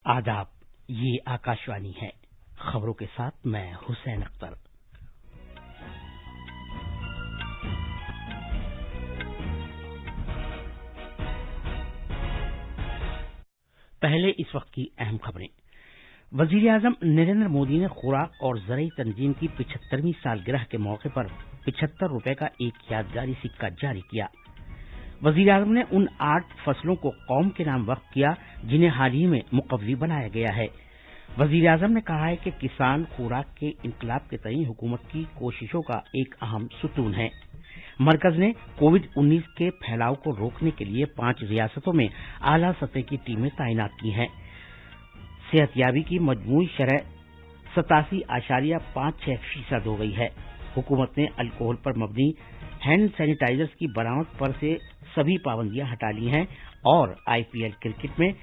आदाब, ये आकाशवाणी है। खबरों के साथ मैं हुसैन अख्तर। पहले इस वक्त की अहम खबरें। वजीर आजम नरेंद्र मोदी ने खुराक और ज़रई तंजीम की 75वीं सालगिरह के मौके पर 75 रुपए का एक यादगारी सिक्का जारी किया। वजीर आजम ने उन 8 फसलों को कौम के नाम वक्फ किया जिन्हें हाल ही में मुकव्वी बनाया गया है। वजीर आजम ने कहा है कि किसान खुराक के इनकलाब के तई हुकूमत की कोशिशों का एक अहम सुतून है। मरकज ने कोविड-19 के फैलाव को रोकने के लिए 5 रियासतों में आला सतह की टीमें तैनात की हैं। सेहतयाबी की मजमूई शरह 87.56% हो गई है। हुकूमत ने अल्कोहल पर मबनी हैंड सैनिटाइजर्स की बरामद पर से सभी पाबंदियां हटा ली हैं और आईपीएल क्रिकेट में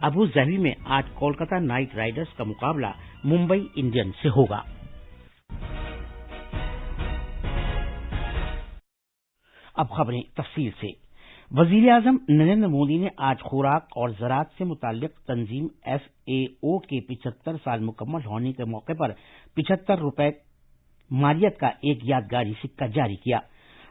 अबू धाबी में आज कोलकाता नाइट राइडर्स का मुकाबला मुंबई इंडियंस से होगा। अब खबरें तफसील से। वजीर आजम नरेंद्र मोदी ने आज खुराक और ज़राअत से मुताल्लिक तंजीम FAO के 75 साल मुकम्मल होने के मौके पर 75 रुपए मालियत का एक यादगारी सिक्का जारी किया।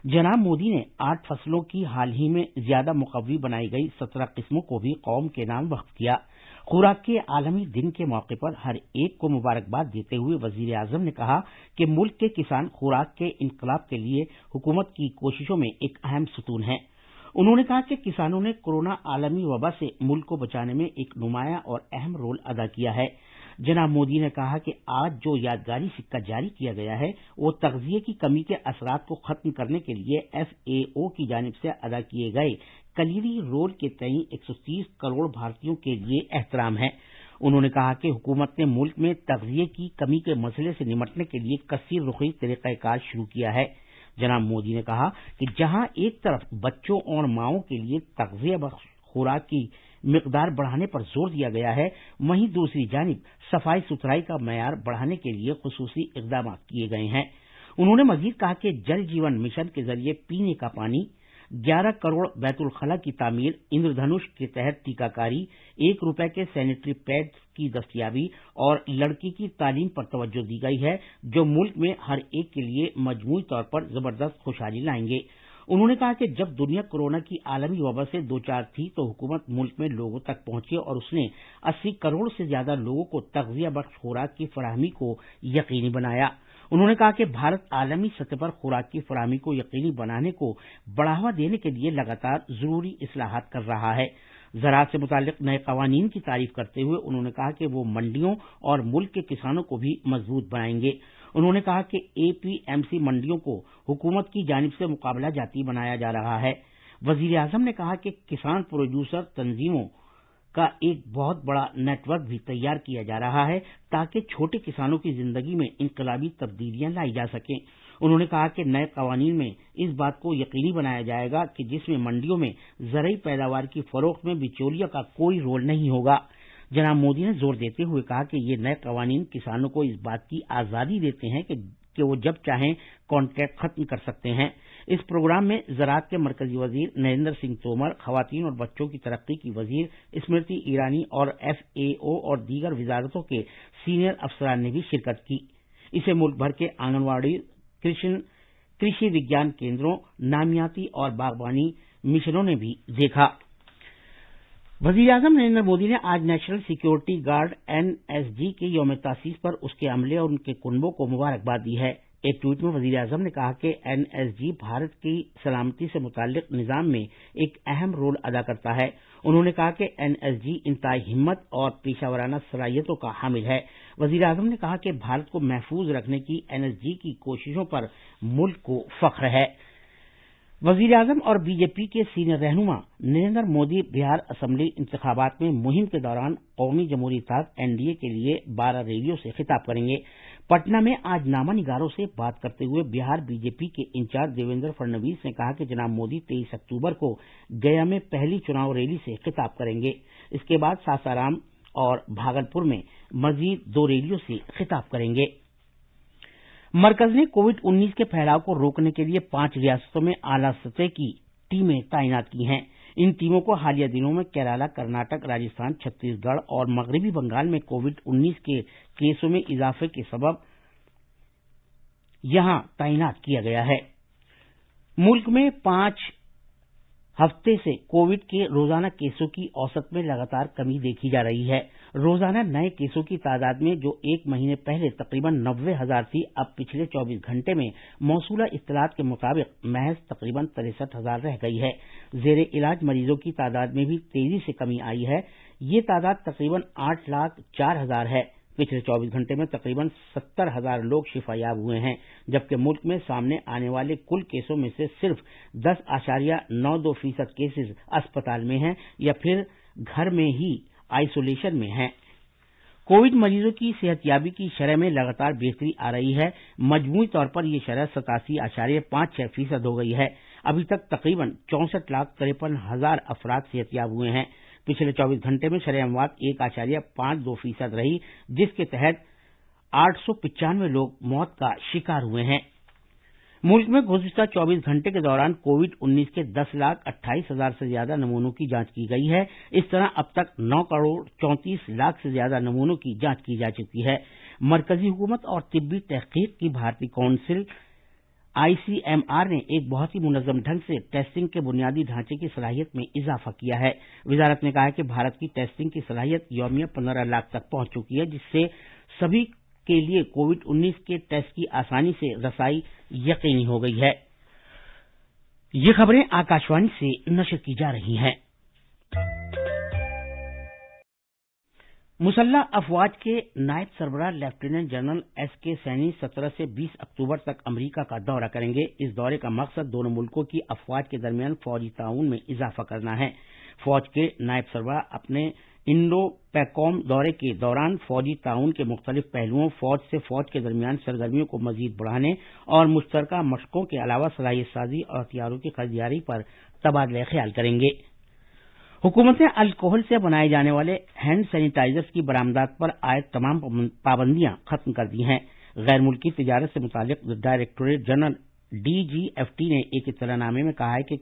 जनाब मोदी ने 8 फसलों की हाल ही में ज्यादा मुकव्वी बनाई गई 17 किस्मों को भी कौम के नाम वक्फ किया। खुराक के आलमी दिन के मौके पर हर एक को मुबारकबाद देते हुए वजीर आजम ने कहा कि मुल्क के किसान खुराक के इनकलाब के लिए हुकूमत की कोशिशों में एक अहम सुतून है। उन्होंने कहा कि किसानों ने कोरोना आलमी वबा से मुल्क को बचाने में एक नुमाया और अहम रोल अदा किया है। जनाब मोदी ने कहा कि आज जो यादगारी सिक्का जारी किया गया है वो तग़ज़िये की कमी के असरात को खत्म करने के लिए FAO की जानिब से अदा किए गए कलीदी रोल के तई 130 करोड़ भारतीयों के लिए एहतराम है। उन्होंने कहा कि हुकूमत ने मुल्क में तग़ज़िये की कमी के मसले से निमटने के लिए कसीर रुखी तरीक़ाकार शुरू किया है। जनाब मोदी ने कहा कि जहां एक तरफ बच्चों और माओं के लिए तग़ज़िया बख्श खुराक की मिकदार बढ़ाने पर जोर दिया गया है, वहीं दूसरी जानिब सफाई सुथराई का मयार बढ़ाने के लिए खुसूसी इक़दाम किए गए हैं। उन्होंने मजीद कहा कि जल जीवन मिशन के जरिए पीने का पानी, 11 करोड़ बैतुल खला की तामीर, इंद्रधनुष के तहत टीकाकारी, 1 रुपए के सैनिटरी पैड की दस्तयाबी और लड़की की तालीम पर तवज्जो दी गई है, जो मुल्क में हर एक के लिए मजमूई तौर पर जबरदस्त खुशहाली लाएंगे। उन्होंने कहा कि जब दुनिया कोरोना की आलमी वबा से दो चार थी तो हुकूमत मुल्क में लोगों तक पहुंची और उसने 80 करोड़ से ज्यादा लोगों को तग़ज़िया बख्श खुराक की फराहमी को यकीनी बनाया। उन्होंने कहा कि भारत आलमी सतह पर खुराक की फराहमी को यकीनी बनाने को बढ़ावा देने के लिए लगातार जरूरी इस्लाहात कर रहा है। ज़राअत से मुताल्लिक नए क़वानीन की तारीफ करते हुए उन्होंने कहा कि वो मंडियों और मुल्क के किसानों को भी मजबूत बनाएंगे। उन्होंने कहा कि APMC मंडियों को हुकूमत की जानिब से मुकाबला जाती बनाया जा रहा है। वजीर आजम ने कहा कि किसान प्रोड्यूसर तंजीमों का एक बहुत बड़ा नेटवर्क भी तैयार किया जा रहा है ताकि छोटे किसानों की जिंदगी में इनकलाबी तब्दीलियां लाई जा सकें। उन्होंने कहा कि नए क़वानीन में इस बात को यकीनी बनाया जाएगा कि जिसमें मंडियों में ज़रई पैदावार की फरोख्त में बिचौलिया का कोई रोल नहीं होगा। जनाब मोदी ने जोर देते हुए कहा कि ये नए क़वानीन किसानों को इस बात की आज़ादी देते हैं कि वो जब चाहें कॉन्ट्रैक्ट खत्म कर सकते हैं। इस प्रोग्राम में ज़राअत के मरकजी वजीर नरेंद्र सिंह तोमर, ख़वातीन और बच्चों की तरक्की की वजीर स्मृति ईरानी और FAO और दीगर वजारतों के सीनियर अफसरान ने भी शिरकत की। इसे मुल्क भर के आंगनवाड़ी, कृषि विज्ञान केंद्रों, नामियाती और बागबानी मिशनों ने भी देखा। वज़ीर आज़म नरेंद्र मोदी ने आज नेशनल सिक्योरिटी गार्ड NSG के यौम तासीस पर उसके अमले और उनके कुनबों को मुबारकबाद दी है। एक ट्वीट में वज़ीर आज़म ने कहा कि NSG भारत की सलामती से मुताल्लिक निज़ाम में एक अहम रोल अदा करता है। उन्होंने कहा कि NSG इंतहाई हिम्मत और पेशावराना सलाहियतों का हामिल है। वज़ीर आज़म ने कहा कि भारत को महफूज रखने की NSG की कोशिशों पर मुल्क को फख्र है। वज़ीर आज़म और BJP के सीनियर रहनुमा नरेंद्र मोदी बिहार असेंबली इंतखाबात में मुहिम के दौरान कौमी जमहूरी इत्तेहाद NDA के लिए 12 रैलियों से खिताब करेंगे। पटना में आज नामा निगारों से बात करते हुए बिहार BJP के इंचार्ज देवेंद्र फडणवीस ने कहा कि जनाब मोदी 23 अक्टूबर को गया में पहली चुनाव रैली से खिताब करेंगे। इसके बाद सासाराम और भागलपुर में मजीद 2 रैलियों से खिताब करेंगे। मरकज ने कोविड-19 के फैलाव को रोकने के लिए 5 रियासतों में आला सतह की टीमें तैनात की हैं। इन टीमों को हालिया दिनों में केरला, कर्नाटक, राजस्थान, छत्तीसगढ़ और मगरबी बंगाल में कोविड-19 के केसों में इजाफे के सबब यहां तैनात किया गया है। मुल्क में 5 हफ्ते से कोविड के रोजाना केसों की औसत में लगातार कमी देखी जा रही है। रोजाना नए केसों की तादाद में जो एक महीने पहले तकरीबन 90,000 थी, अब पिछले 24 घंटे में मौसूला इत्तलात के मुताबिक महज तकरीबन 63,000 रह गई है। जेर इलाज मरीजों की तादाद में भी तेजी से कमी आई है। ये तादाद तकरीबन 8,04,000 है। पिछले 24 घंटे में तकरीबन 70,000 लोग शिफायाब हुए हैं, जबकि मुल्क में सामने आने वाले कुल केसों में से सिर्फ 10.92% केसेस अस्पताल में हैं या फिर घर में ही आइसोलेशन में हैं। कोविड मरीजों की सेहतयाबी की शरह में लगातार बेहतरी आ रही है। मजमूई तौर पर यह शरह 87.56% हो गई है। अभी तक तकरीबन 64,53,000 अफराद सेहतयाब हुए हैं। पिछले 24 घंटे में शरह अमवात 1.52% रही, जिसके तहत 895 लोग मौत का शिकार हुए हैं। मुल्क में गुज़िश्ता 24 घंटे के दौरान कोविड-19 के 10,28,000 से ज्यादा नमूनों की जांच की गई है। इस तरह अब तक 9,34,00,000 से ज्यादा नमूनों की जांच की जा चुकी है। मरकजी हुकूमत और तिब्बी तहकीक की भारतीय काउंसिल ICMR ने एक बहुत ही मुनज़्ज़म ढंग से टेस्टिंग के बुनियादी ढांचे की सलाहियत में इजाफा किया है। वजारत ने कहा है कि भारत की टेस्टिंग की सलाहियत यौमिया 15 लाख तक पहुंच चुकी है, जिससे सभी के लिए कोविड-19 के टेस्ट की आसानी से रसाई यकीनी हो गई है। ये खबरें आकाशवाणी से नशर की जा रही हैं। मुसल्लह अफवाज के नायब सरबराह लेफ्टिनेंट जनरल SK सैनी 17 से 20 अक्टूबर तक अमेरिका का दौरा करेंगे। इस दौरे का मकसद दोनों मुल्कों की अफवाज के दरमियान फौजी ताउन में इजाफा करना है। फौज के नायब सरबराह अपने इंडो-पैकॉम दौरे के दौरान फौजी ताउन के मुख्तलिफ पहलुओं, फौज से फौज के दरमियान सरगर्मियों को मजीद बढ़ाने और मुश्तरका मशकों के अलावा सलाहियत साजी और हथियारों की खरीदारी पर तबादला ख्याल करेंगे। हुकूमत ने अल्कोहल से बनाए जाने वाले हैंड सैनिटाइजर्स की बरामदात पर आयद तमाम पाबंदियां खत्म कर दी हैं। गैर मुल्की तिजारत से मुतालिक डायरेक्टोरेट जनरल DGFT ने एक इत्तलानामे में कहा है कि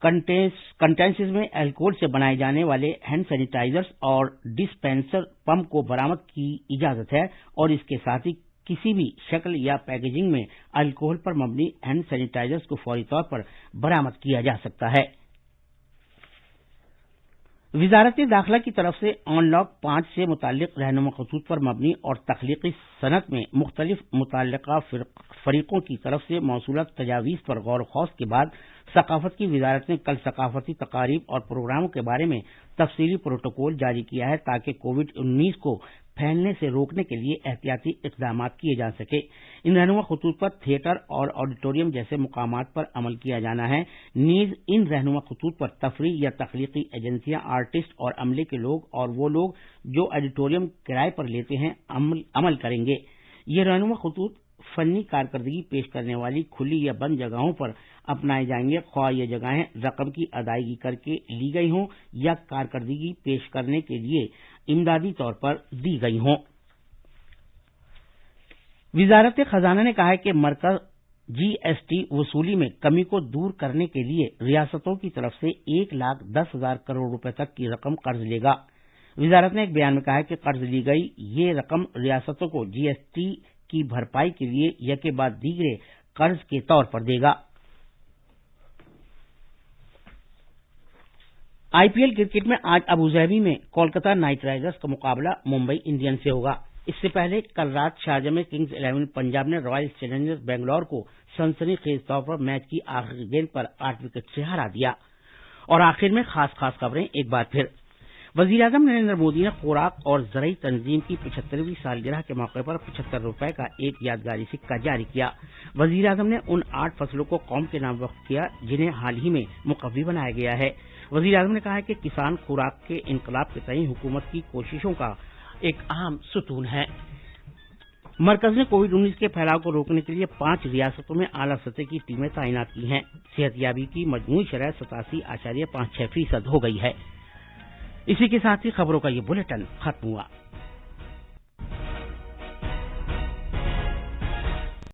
कंटेनर्स में अल्कोहल से बनाए जाने वाले हैंड सैनिटाइजर्स और डिस्पेंसर पंप को बरामद की इजाजत है और इसके साथ ही किसी भी शक्ल या पैकेजिंग में अल्कोहल पर मबनी हैंड सैनिटाइजर्स को फौरी तौर पर बरामद किया जा सकता है। वजारत दाखिला की तरफ से अनलॉक 5 से मुताल्लिक रहनुमा खतूत पर मबनी और तख्लीकी सनत में मुख्तलिफ मुतल्लिका फरीकों की तरफ से मौसूला तजावीज़ पर गौर खौस के बाद सकाफत की वजारत ने कल सकाफती तकारीब और प्रोग्रामों के बारे में तफसीली प्रोटोकॉल जारी किया है ताकि कोविड-19 को फैलने से रोकने के लिए एहतियाती इक़दाम किए जा सके। इन रहनुमा खतूत पर थिएटर और ऑडिटोरियम जैसे मुकामात पर अमल किया जाना है। नीज इन रहनुमा खतूत पर तफरीह या तख्लीकी एजेंसियां, आर्टिस्ट और अमले के लोग और वो लोग जो ऑडिटोरियम किराए पर लेते हैं अमल करेंगे। ये रहनुमा खतूत फनी कारकर्दगी पेश करने वाली खुली या बंद जगहों पर अपनाए जाएंगे, ख्वाह ये जगहें रकम की अदायगी करके ली गई हों या कारकर्दगी पेश करने के लिए इमदादी तौर पर दी गई हों। वजारत खजाना ने कहा है कि मरकज GST वसूली में कमी को दूर करने के लिए रियासतों की तरफ से 1,10,000 करोड़ रुपए तक की रकम कर्ज लेगा। वजारत ने एक बयान में कहा है कि कर्ज ली गई ये रकम रियासतों को GST की भरपाई के लिए यके बाद दीगरे कर्ज के तौर पर देगा। IPL क्रिकेट में आज अबुधाबी में कोलकाता नाइट राइडर्स का मुकाबला मुंबई इंडियंस से होगा। इससे पहले कल रात शारजा में किंग्स 11 पंजाब ने रॉयल चैलेंजर्स बेंगलौर को सनसनीखेज तौर पर मैच की आखिरी गेंद पर 8 विकेट से हरा दिया। और आखिर में खास खबरें एक बार फिर। वज़ीर-ए-आज़म नरेंद्र मोदी ने खुराक और ज़रई तंजीम की 75वीं सालगिरह के मौके पर 75 रुपए का एक यादगारी सिक्का जारी किया। वज़ीर-ए-आज़म ने उन 8 फसलों को कौम के नाम वक्फ किया जिन्हें हाल ही में मुकव्वी बनाया गया है। वज़ीर-ए-आज़म ने कहा है कि किसान खुराक के इनकलाब के तय हुकूमत की कोशिशों का एक अहम सुतून है। मरकज ने कोविड-19 के फैलाव को रोकने के लिए 5 रियासतों में आला सतह की टीमें तैनात की हैं। सेहतयाबी की मजमूई शरह 87.56% हो गई है। इसी के साथ ही खबरों का ये बुलेटिन खत्म हुआ।